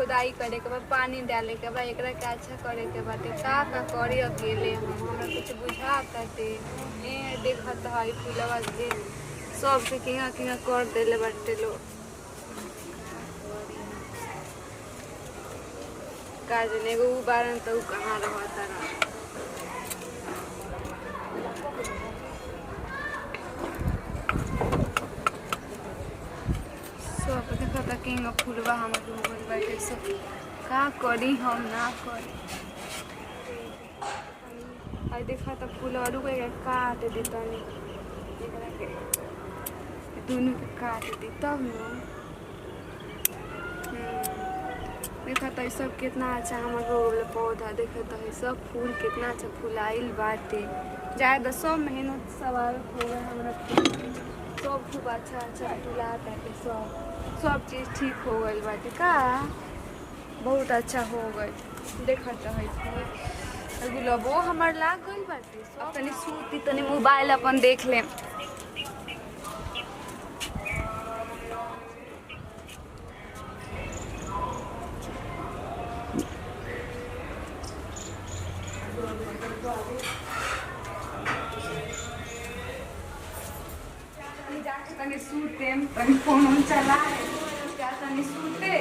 खुदाई करे के बाद पानी डाले के बाद एकरा के अच्छा करे के बाटे का करी अकेले हमरा कुछ बुझाता ते देखत है फूलवा के सब से किहा किहा कर देले बाटे लो का जने एगो बारन तो कहाँ रहता रहा सब देखता किंग फूलवा हमर डूबल बाटे सब का करी हम ना करी आई देखता फूलवा रुक के काट देतनी एकरा के दोनों के काट दी तब न देखता है सब कितना अच्छा हमारे रोल पौधा देखता है सब फूल कितना अच्छा फुलाइल बाटे ज़्यादा सब मेहनत सवारत हो गए हमारा सब खूब अच्छा अच्छा फुला ताटे सब चीज़ ठीक हो गई बाटे का बहुत अच्छा हो गई देखता है फूल गुलाबो हमार लाग गई बाटे सब तनी सूती तनी मोबाइल अपन देख ले सूते तनी फोन चला क्या तनी सूते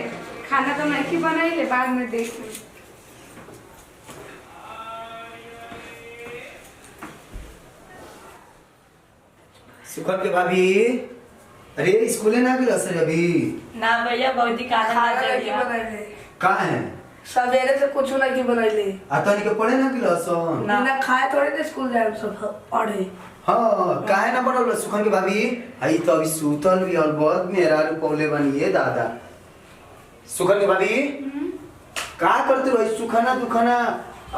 खाना तो नहीं बनाई बाद में देख सुखद के भाभी अरे स्कूले ना गेल सर अभी ना भैया बहुत ही खाना का है सवेरे से कुछ नहीं बनैले आ तनी के पढ़े ना गेल सन ना खाए थोड़े तो स्कूल जाए सब पढ़े हां काहे ना बनल सुखन के भाभी आई तो अभी सूतल भी और बहुत मेरा पौले बनिए दादा सुखन के भाभी का करते रहो सुखना दुखना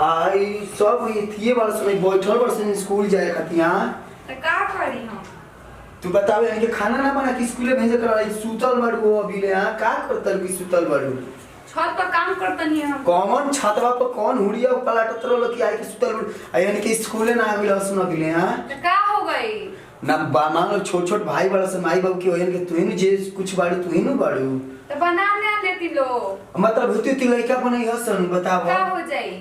आई सब ये थिए वाला समय बैठल वर्ष स्कूल जाए खतिया तो का करी हम तू बतावे इनके खाना ना बना कि स्कूले भेजे कर सूतल बाड़ू अभी ले हां का करतल की सूतल बाड़ू छत पर काम करतनी हम कौन छतवा पर कौन हुड़िया पलाटत रहल कि आई के सुतल बाड़ू यानी कि स्कूले ना आविल सुन अभी ले हां तो का हो गई ना मान लो छोट छोट भाई बड़ा से माई बाबू के होयन के तुहिन जे कुछ बाड़ू तुहिन बाड़ू तो बना ना लेती लो मतलब होती ती लइका बनई हसन बताओ का हो जाई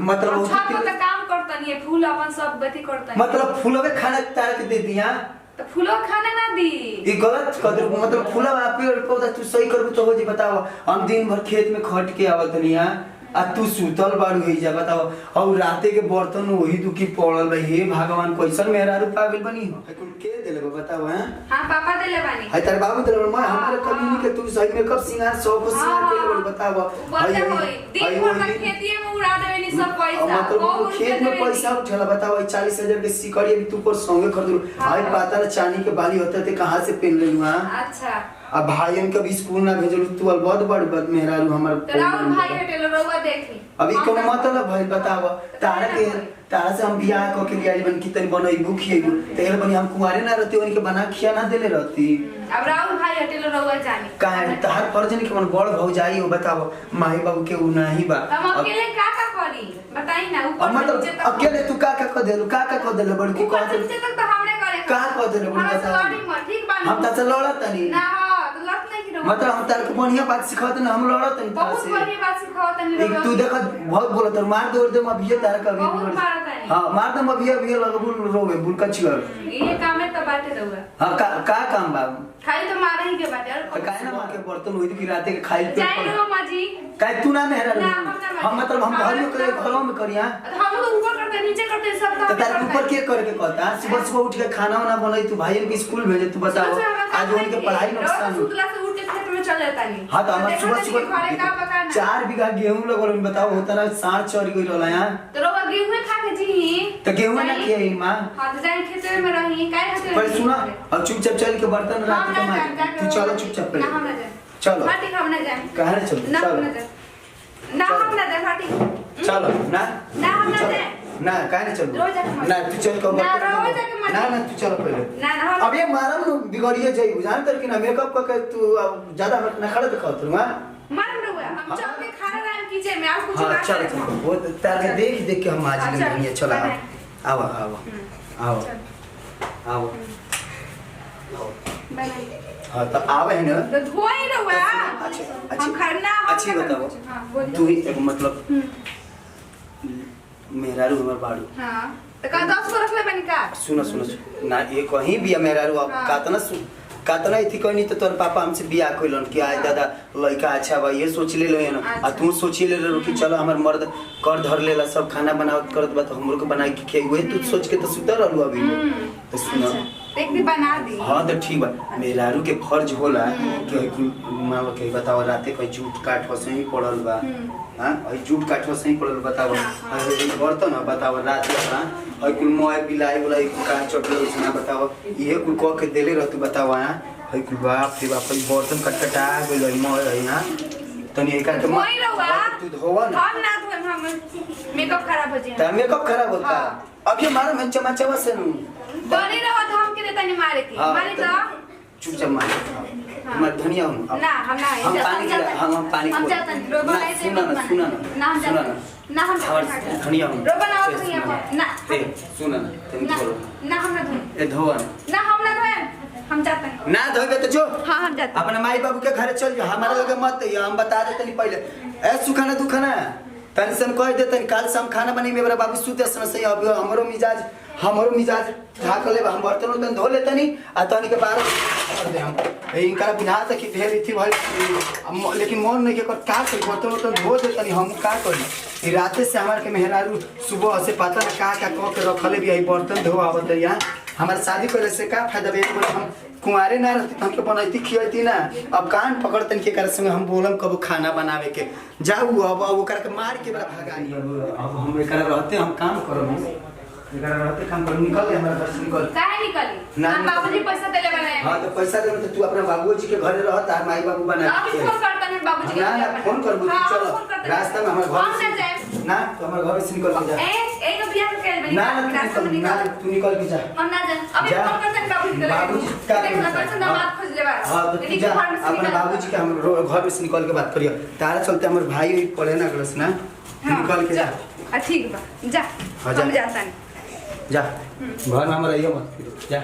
मतलब छत पर तो काम करतनी है फूल अपन सब बेटी करतनी मतलब फूलवे खाना तार के दे दिया तो फूलो खाना ना दी ये गलत कदर मतलब फूलवा पेड़ पौधा तू सही करबू तो हो जी बताओ हम दिन भर खेत में खट के आवत निया आ तू सुतल बाड़ू होई जा बताओ और राते के बर्तन वही दुखी पड़ल बा हे भगवान कैसन मेहरा रूपा गेल बनी हो कुल के देले बताओ हैं हां पापा देले बानी हाय तार बाबू देले मैं हमारे कभी के तू सही में कब सिंगार सौ को सिंगार के बोल बताओ बोलते होई दिन भर का खेती में उड़ा देवे नी सब पैसा मतलब खेत में पैसा उठला बताओ 40,000 के सिकड़ी भी तू पर संगे खरीदू हाय पता ना चांदी के बाली होते थे कहां से पहन लेलू हां अच्छा अब भाईन के भी स्कूल ना भेजलू तू बहुत बड़ बद मेहरारू हमर राहुल भाई हटेलो रउआ देखी अभी कौन मतलब भाई बताओ तारा से हम बियाह क के लिए बन कितन बनई भूखिएगु तेल बनी हम कुंवारे ना रहती उनके बना खिया ना देले रहती अब राहुल भाई हटेलो रउआ जानी काहे तहर फर्ज नहीं कि मन बड़ भौजाई हो बताओ माई बाबू के उ नहीं बा हम अकेले का करी बताई ना ऊपर मतलब अकेले तू का क देलू बड़ की ऊपर नीचे तक तो हमने करे का क देलू बताओ ठीक बा हम त लड़त नहीं ना तो लड़त नहीं की मतलब हम तार को बढ़िया बात सिखाते ना हम लड़त नहीं बहुत बढ़िया बात सिखावत नहीं एक तू देख बहुत बोलत मार दे दे मैं भी तार का बहुत मारत है हां मार दे मैं भी लगबुल रोवे बुल कछियर ये काम है तो बाटे रउआ हां का काम बा खाली तो मारे ही के बाटे और काहे ना मार के बर्तन होई कि राते के खाई पे जाई रो माजी काहे तू ना मेहरा ना, हम मतलब हम घर में करे घरों में करिया हम तो ऊपर करते नीचे करते सब तो तार ऊपर के करे के कहता सुबह सुबह उठ के खाना वाना बनाई तू भाई के स्कूल भेजे तू बताओ आज उनके पढ़ाई नुकसान सुतला से उठ के खेत में चल जाता नहीं हां तो हम सुबह घरे का पकाना 4 बीघा गेहूं लगल बताओ होता ना साढ़ चोरी कोई रहला यहां तो रोवा गेहूं खा के जी तो गेहूं ना के मां हां तो जाई खेत में रही काहे खातिर पर सुना और चुपचाप चल के बर्तन रात के मार तू चलो चुपचाप ना हम ना जाए चलो माटी हम ना जाए कहां रे चलो ना हम ना जाए ना हम ना जाए माटी चलो ना ना हम ना जाए ना काहे ना चलो रोज जाके ना तू चल के ना रोज जाके माटी ना तू चलो पहले ना ना अब ये मारम नु बिगड़िए जाई जान तर कि ना मेकअप करके तू ज्यादा ना खड़े दिखात रहा मार रहुआ हम चल के खाना राम कीजिए मैं और कुछ हां ना चल वो तार के देख के हम आज लेंगे चलो आओ आओ आओ आओ बनाइए हाँ तो आवे है ना तो धोई रहुआ अच्छा हम खरना अच्छी बताओ हाँ बोलिए तू ही एक मतलब मेहरारू हमर बाड़ू हाँ तो का 10 को रख ले बनी का सुनो ना ये कहीं भी मेहरारू अब कातना इथी कोई नहीं तो तोर पापा हमसे बियाह कइलन कि आय दादा लड़का अच्छा बा ये सोच ले लो ना आ तू सोच ले लो कि चलो हमर मर्द कर धर लेला सब खाना बनावत करत बा तो हमरो को बनाई के खेवे तू सोच के तो सुतर रहलू अभी तो सुनो एक भी बना दी हाँ तो ठीक बा मेहरारू के फर्ज होला कि मान लो के बताओ राते कोई झूठ काट हो सही पड़ल बा हां और झूठ काट हो सही पड़ल बताओ बर्तन बताओ रात हां और कुल मोय बिलाई बोला का चटले सुना बताओ ये कुल को के देले रहतु बताओ हां है कुल बाप रे बाप बर्तन कटकटा गेल मोय हां तनी एका के मोय रहुआ तू धोवा ना हम ना धोए हम मेकअप खराब हो जाए ता मेकअप खराब होता अब ये मारो मैं चमचवा से नु बनी रहो तो हम के देता नहीं मारे की मारे तो चुपचाप मार मैं धनिया हूं ना हम ना हम पानी हम पानी हम जाते हैं रोबा ऐसे सुना ना हम जाते ना हम जाते धनिया हूं रोबा ना तो यहां ना सुना तुम बोलो ना हम ना धोए ए धोवा ना हम ना धोए हम जाते हैं ना धोबे तो जो हां हम जाते अपने माई बाबू के घर चल जा हमारे लगे मत हम बता देते नहीं पहले ए सुखाना दुखाना टेंशन कह देते काल शाम खाना बनी मेरा बाबू सुते सही अब हमरो मिजाज ढाक ले हम बर्तन उतन धो लेते नहीं आ तनी के बाहर कर दे हम इनका बिना तक कि ढेर थी भाई लेकिन मन नहीं के कर का कर बर्तन उतन धो देते नहीं हम का करी रात से हमारे के मेहरारू सुबह से पता ना का के रखले भी आई बर्तन धो आवत यहाँ हमारे शादी करे से का फायदा बे हम कुंवारे ना रहती तो हमके बनैती खियती ना अब कान पकड़तन के कर संगे हम बोलम कब खाना बनावे के जाऊ अब ओकर के मार के बड़ा भगानी अब हम एकर रहते हम काम करब एकर रहते काम कर निकल ले हमरा घर से निकल काहे निकली ना हम बाबूजी पैसा देले बनाए हां तो पैसा दे तो तू अपने बाबूजी के घरे रह तार माई बाबू बना अभी फोन करता है बाबूजी के ना फोन कर बुझ चलो रास्ता में हमारे घर हम ना जाए ना तो हमारे घर से निकल के जा ए एक बियाह के बनी ना रास्ता में निकल तू निकल के जा हम ना जाए अभी फोन करते हैं बाबूजी के बाबूजी का देखो ना कैसे ना बात खोज लेबा हां तो तू जा अपने बाबूजी के हम घर में से निकल के बात करियो तारा चलते हमारे भाई पड़े ना गलस ना निकल के जा ठीक बा जा हम जाता नहीं जा घर में हम रहियो मत जा